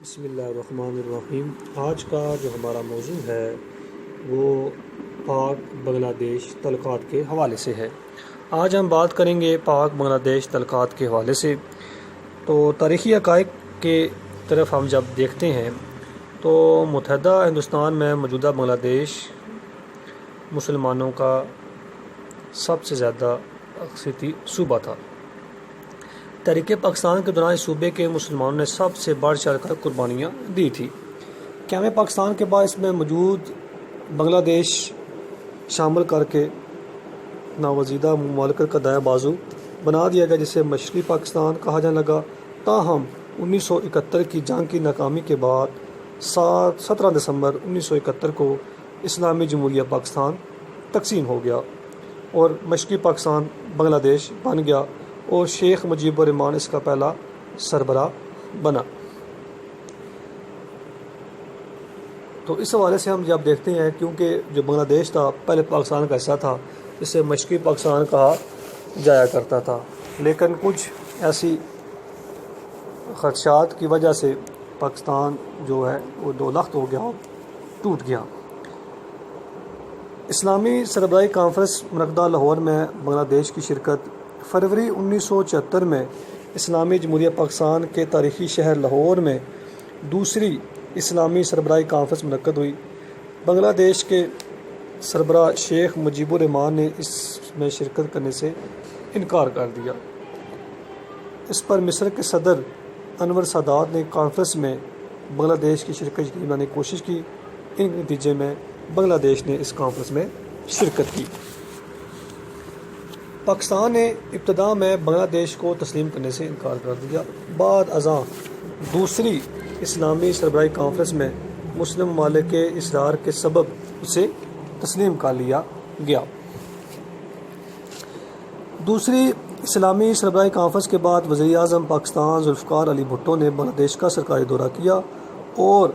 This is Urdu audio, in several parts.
بسم اللہ الرحمن الرحیم۔ آج کا جو ہمارا موضوع ہے وہ پاک بنگلہ دیش تعلقات کے حوالے سے ہے۔ آج ہم بات کریں گے پاک بنگلہ دیش تعلقات کے حوالے سے۔ تو تاریخی حقائق کے طرف ہم جب دیکھتے ہیں تو متحدہ ہندوستان میں موجودہ بنگلہ دیش مسلمانوں کا سب سے زیادہ اکثریتی صوبہ تھا۔ تحریک پاکستان کے دوران اس صوبے کے مسلمانوں نے سب سے بڑھ چڑھ کر قربانیاں دی تھی۔ قیام پاکستان کے بعد اس میں موجود بنگلہ دیش شامل کر کے ناگزیرہ مملکت کا دایاں بازو بنا دیا گیا، جسے مشرقی پاکستان کہا جانے لگا۔ تاہم 1971 کی جنگ کی ناکامی کے بعد 17 دسمبر 1971 کو اسلامی جمہوریہ پاکستان تقسیم ہو گیا اور مشرقی پاکستان بنگلہ دیش بن گیا اور شیخ مجیب الرحمان اس کا پہلا سربراہ بنا۔ تو اس حوالے سے ہم جب دیکھتے ہیں، کیونکہ جو بنگلہ دیش تھا پہلے پاکستان کا حصہ تھا، اسے مشرقی پاکستان کہا جایا کرتا تھا، لیکن کچھ ایسی خدشات کی وجہ سے پاکستان جو ہے وہ دو لخت ہو گیا، ٹوٹ گیا۔ اسلامی سربراہی کانفرنس منعقدہ لاہور میں بنگلہ دیش کی شرکت۔ فروری 1974 میں اسلامی جمہوریہ پاکستان کے تاریخی شہر لاہور میں دوسری اسلامی سربراہی کانفرنس منعقد ہوئی۔ بنگلہ دیش کے سربراہ شیخ مجیب الرحمان نے اس میں شرکت کرنے سے انکار کر دیا۔ اس پر مصر کے صدر انور سادات نے کانفرنس میں بنگلہ دیش کی شرکت یقینی بنانے کی کوشش کی۔ ان نتیجے میں بنگلہ دیش نے اس کانفرنس میں شرکت کی۔ پاکستان نے ابتدا میں بنگلہ دیش کو تسلیم کرنے سے انکار کر دیا۔ بعد ازاں دوسری اسلامی سربراہی کانفرنس میں مسلم ممالک کے اصرار کے سبب اسے تسلیم کر لیا گیا۔ دوسری اسلامی سربراہی کانفرنس کے بعد وزیر اعظم پاکستان ذوالفقار علی بھٹو نے بنگلہ دیش کا سرکاری دورہ کیا اور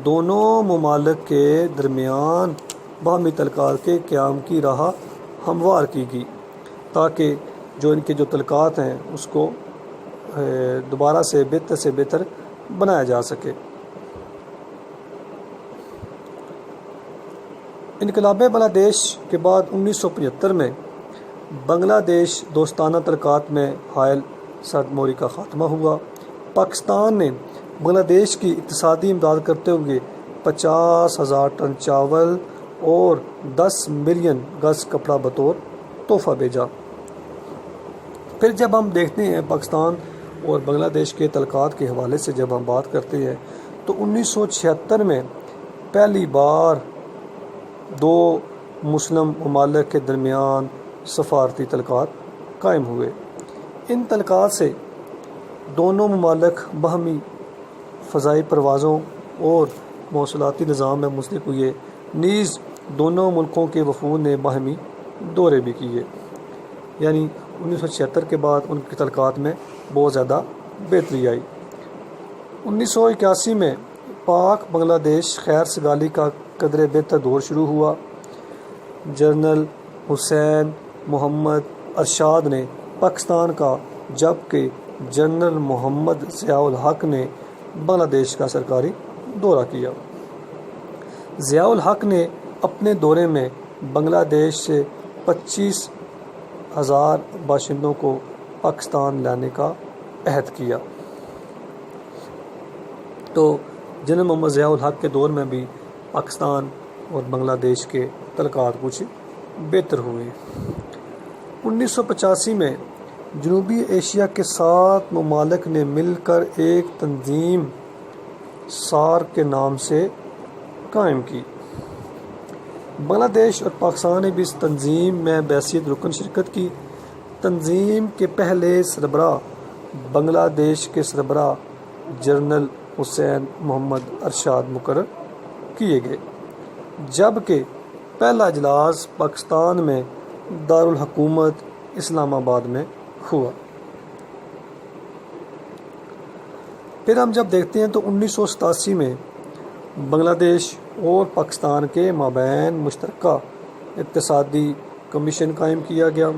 دونوں ممالک کے درمیان باہمی تعلقات کے قیام کی راہ ہموار کی گئی، تاکہ جو ان کے جو تعلقات ہیں اس کو دوبارہ سے بہتر بنایا جا سکے۔ انقلاب بنگلہ دیش کے بعد 1975 میں بنگلہ دیش دوستانہ تعلقات میں حائل سرد موری کا خاتمہ ہوا۔ پاکستان نے بنگلہ دیش کی اقتصادی امداد کرتے ہوئے 50,000 ٹن چاول اور 10 ملین گز کپڑا بطور تحفہ بھیجا۔ پھر جب ہم دیکھتے ہیں پاکستان اور بنگلہ دیش کے تعلقات کے حوالے سے جب ہم بات کرتے ہیں تو 1976 میں پہلی بار دو مسلم ممالک کے درمیان سفارتی تعلقات قائم ہوئے۔ ان تعلقات سے دونوں ممالک باہمی فضائی پروازوں اور مواصلاتی نظام میں منسلک ہوئے، نیز دونوں ملکوں کے وفود نے باہمی دورے بھی کیے۔ یعنی 1976 کے بعد ان کے تعلقات میں بہت زیادہ بہتری آئی۔ 1981 میں پاک بنگلہ دیش خیر سگالی کا قدرے بہتر دور شروع ہوا۔ جنرل حسین محمد ارشاد نے پاکستان کا، جبکہ جنرل محمد ضیاء الحق نے بنگلہ دیش کا سرکاری دورہ کیا۔ ضیاء الحق نے اپنے دورے میں بنگلہ دیش سے 25,000 باشندوں کو پاکستان لانے کا عہد کیا۔ تو جنرل محمد ضیاء الحق کے دور میں بھی پاکستان اور بنگلہ دیش کے تعلقات کچھ بہتر ہوئے۔ 1985 میں جنوبی ایشیا کے 7 ممالک نے مل کر ایک تنظیم سارک کے نام سے قائم کی۔ بنگلہ دیش اور پاکستان نے بھی اس تنظیم میں بحیثیت رکن شرکت کی۔ تنظیم کے پہلے سربراہ بنگلہ دیش کے سربراہ جنرل حسین محمد ارشاد مقرر کیے گئے، جبکہ پہلا اجلاس پاکستان میں دارالحکومت اسلام آباد میں ہوا۔ پھر ہم جب دیکھتے ہیں تو 1987 میں بنگلہ دیش اور پاکستان کے مابین مشترکہ اقتصادی کمیشن قائم کیا گیا۔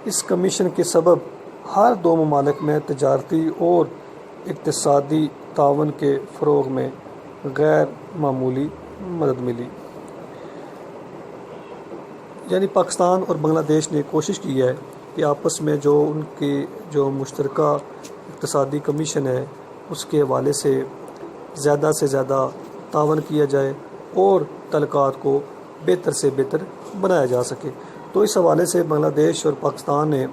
اس کمیشن کے سبب ہر دو ممالک میں تجارتی اور اقتصادی تعاون کے فروغ میں غیر معمولی مدد ملی۔ یعنی پاکستان اور بنگلہ دیش نے کوشش کی ہے کہ آپس میں جو ان کی جو مشترکہ اقتصادی کمیشن ہے اس کے حوالے سے زیادہ تعاون کیا جائے اور تعلقات کو بہتر سے بہتر بنایا جا سکے۔ تو اس حوالے سے بنگلہ دیش اور پاکستان نے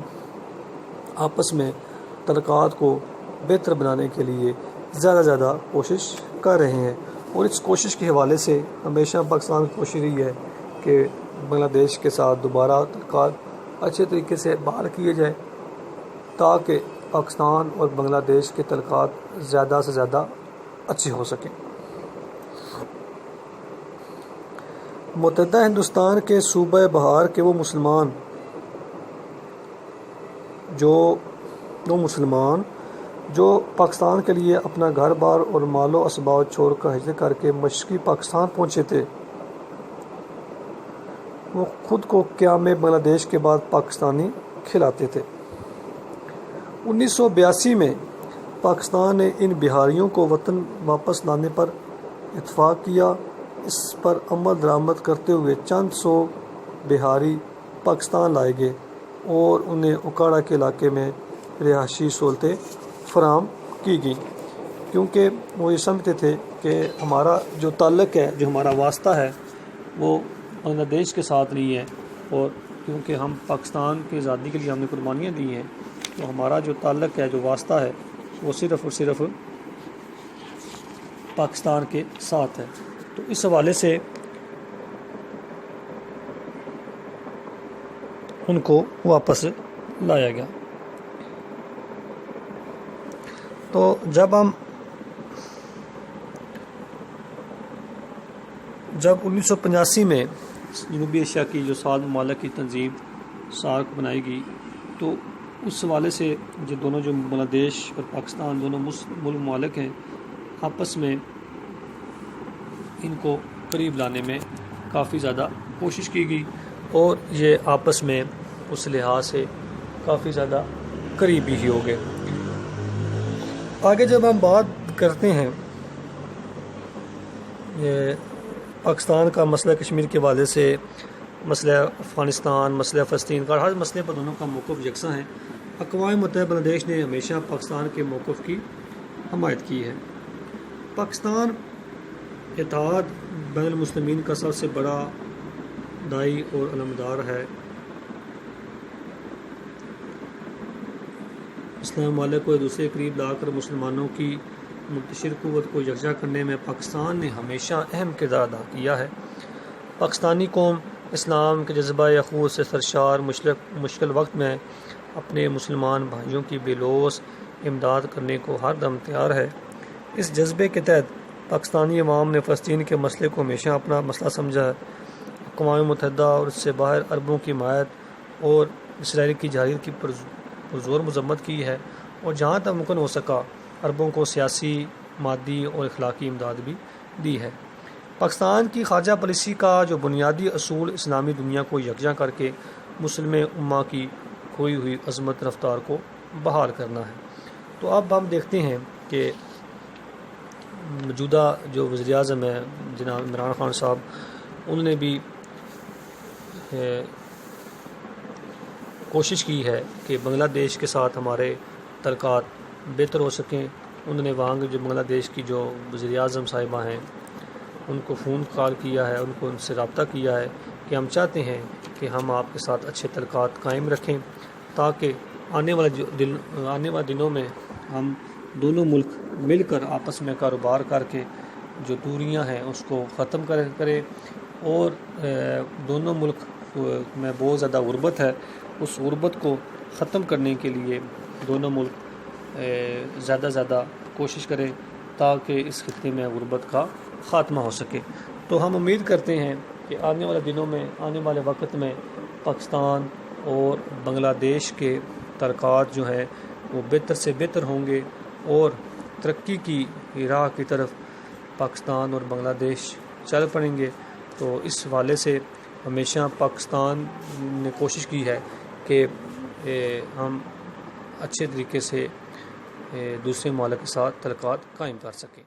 آپس میں تعلقات کو بہتر بنانے کے لیے زیادہ کوشش کر رہے ہیں، اور اس کوشش کے حوالے سے ہمیشہ پاکستان کی کوشش رہی ہے کہ بنگلہ دیش کے ساتھ دوبارہ تعلقات اچھے طریقے سے بحال کیے جائے تاکہ پاکستان اور بنگلہ دیش کے تعلقات زیادہ سے زیادہ اچھے ہو سکیں۔ متحدہ ہندوستان کے صوبہ بہار کے وہ مسلمان جو پاکستان کے لیے اپنا گھر بار اور مال و اسباب چھوڑ کر ہجرت کر کے مشرقی پاکستان پہنچے تھے، وہ خود کو قیام بنگلہ دیش کے بعد پاکستانی کھلاتے تھے۔ 1982 میں پاکستان نے ان بہاریوں کو وطن واپس لانے پر اتفاق کیا۔ اس پر عمل درآمد کرتے ہوئے چند سو بہاری پاکستان لائے گئے اور انہیں اکاڑا کے علاقے میں رہائشی سہولتیں فراہم کی گئیں، کیونکہ وہ یہ سمجھتے تھے کہ ہمارا جو تعلق ہے، جو ہمارا واسطہ ہے، وہ بنگلہ دیش کے ساتھ نہیں ہے، اور کیونکہ ہم پاکستان کی آزادی کے لیے ہم نے قربانیاں دی ہیں، تو ہمارا جو تعلق ہے، جو واسطہ ہے، وہ صرف اور صرف پاکستان کے ساتھ ہے۔ تو اس حوالے سے ان کو واپس لایا گیا۔ تو جب 1985 میں جنوبی ایشیا کی جو 7 ممالک کی تنظیم سارک بنائی گئی، تو اس حوالے سے جو بنگلہ دیش اور پاکستان دونوں ممالک ہیں، آپس میں ان کو قریب لانے میں کافی زیادہ کوشش کی گئی، اور یہ آپس میں اس لحاظ سے کافی زیادہ قریبی ہی ہو گئے۔ آگے جب ہم بات کرتے ہیں پاکستان کا مسئلہ کشمیر کے حوالے سے، مسئلہ افغانستان، مسئلہ فلسطین کا، ہر مسئلے پر دونوں کا موقف یکساں ہے۔ اقوام متحدہ بنگلہ دیش نے ہمیشہ پاکستان کے موقف کی حمایت کی ہے۔ پاکستان اتحاد بین المسلمین کا سب سے بڑا داعی اور علمبردار ہے۔ اسلامی ممالک کو ایک دوسرے کے قریب لا کر مسلمانوں کی منتشر قوت کو یکجا کرنے میں پاکستان نے ہمیشہ اہم کردار ادا کیا ہے۔ پاکستانی قوم اسلام کے جذبہ اخوت سے سرشار مشکل وقت میں اپنے مسلمان بھائیوں کی بے لوث امداد کرنے کو ہر دم تیار ہے۔ اس جذبے کے تحت پاکستانی عوام نے فلسطین کے مسئلے کو ہمیشہ اپنا مسئلہ سمجھا ہے۔ اقوام متحدہ اور اس سے باہر عربوں کی حمایت اور اسرائیل کی جارحیت کی پرزور مذمت کی ہے، اور جہاں تک ممکن ہو سکا عربوں کو سیاسی، مادی اور اخلاقی امداد بھی دی ہے۔ پاکستان کی خارجہ پالیسی کا جو بنیادی اصول اسلامی دنیا کو یکجا کر کے مسلم امہ کی کھوئی ہوئی عظمت رفتار کو بحال کرنا ہے۔ تو اب ہم دیکھتے ہیں کہ موجودہ جو وزیر اعظم ہیں جناب عمران خان صاحب، انہوں نے بھی کوشش کی ہے کہ بنگلہ دیش کے ساتھ ہمارے تعلقات بہتر ہو سکیں۔ انہوں نے وہاں جو بنگلہ دیش کی جو وزیر اعظم صاحبہ ہیں ان کو فون کال کیا ہے، ان کو ان سے رابطہ کیا ہے کہ ہم چاہتے ہیں کہ ہم آپ کے ساتھ اچھے تعلقات قائم رکھیں، تاکہ آنے والے دنوں میں ہم دونوں ملک مل کر آپس میں کاروبار کر کے جو دوریاں ہیں اس کو ختم کریں، اور دونوں ملک میں بہت زیادہ غربت ہے، اس غربت کو ختم کرنے کے لیے دونوں ملک زیادہ کوشش کریں تاکہ اس خطے میں غربت کا خاتمہ ہو سکے۔ تو ہم امید کرتے ہیں کہ آنے والے دنوں میں، آنے والے وقت میں پاکستان اور بنگلہ دیش کے تعلقات جو ہیں وہ بہتر سے بہتر ہوں گے، اور ترقی کی راہ کی طرف پاکستان اور بنگلہ دیش چل پڑیں گے۔ تو اس حوالے سے ہمیشہ پاکستان نے کوشش کی ہے کہ ہم اچھے طریقے سے دوسرے ممالک کے ساتھ تعلقات قائم کر سکیں۔